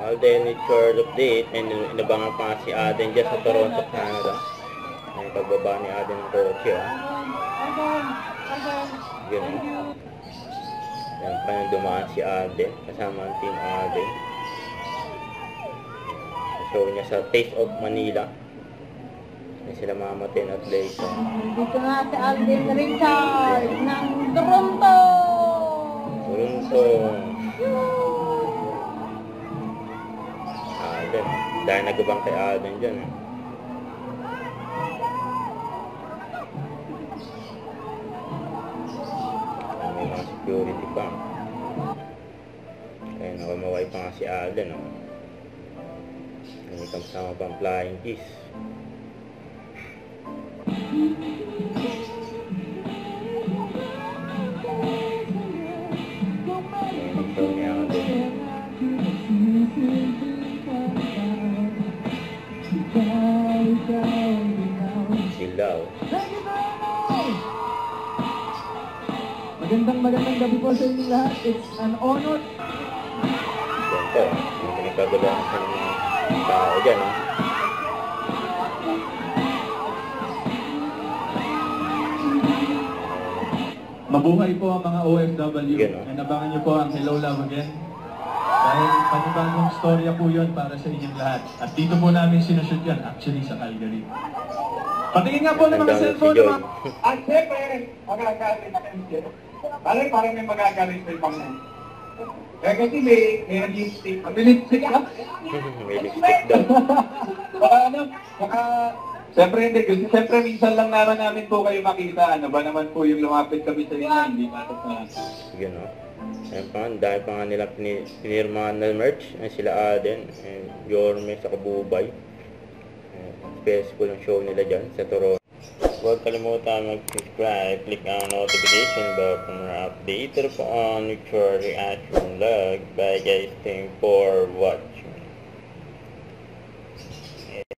Alden with short update. And inabangan pa nga si Aden dyan sa Toronto, Canada. Ay, pagbaba ni Aden ng kotse. Yun. Yan pa yung dumaan si Aden. Kasama ang team Aden. Show niya sa Taste of Manila. Yan sila Mama Ten at Layton. Dito nga si Alden Richard ng Toronto! Alden. Dahil nagubang kay Alden dyan. May mga security pa. Kaya nakamaway pa nga si Alden. May kasama pang flying kiss. Silaw. Magandang gabi po sa inyo lahat. It's an honor. Ganito, yung pinagkaguluhan sa mga tao dyan, ha? Mabuhay po ang mga OFW. Yun, no? And abangan niyo po ang Hello Love Again. Dahil panibagong storya po yun para sa inyong lahat. At dito po namin sinushoot yan, actually sa Calgary. Patingin nga po ng mga cellphone naman. At siyempre, magagalit na kayo. Parang may magagalit na pang kaya kasi may lipstick. May lipstick ka? May lipstick daw. Baka siyempre hindi. Kasi siyempre minsan lang namin po kayo makita. Ano ba naman po yung lumapit kami sa inyo. Hindi natin na. Yun, no? Ayun pa nga, dahil pa nga nila pinirmahan na merch. Ay sila Aden, and Yorme sa Kabubay. Successful ang show nila dyan sa Toronto. Huwag kalimutan mag-subscribe, click ang notification bell para updated po on your reaction vlog. Bye guys, thank you for watching.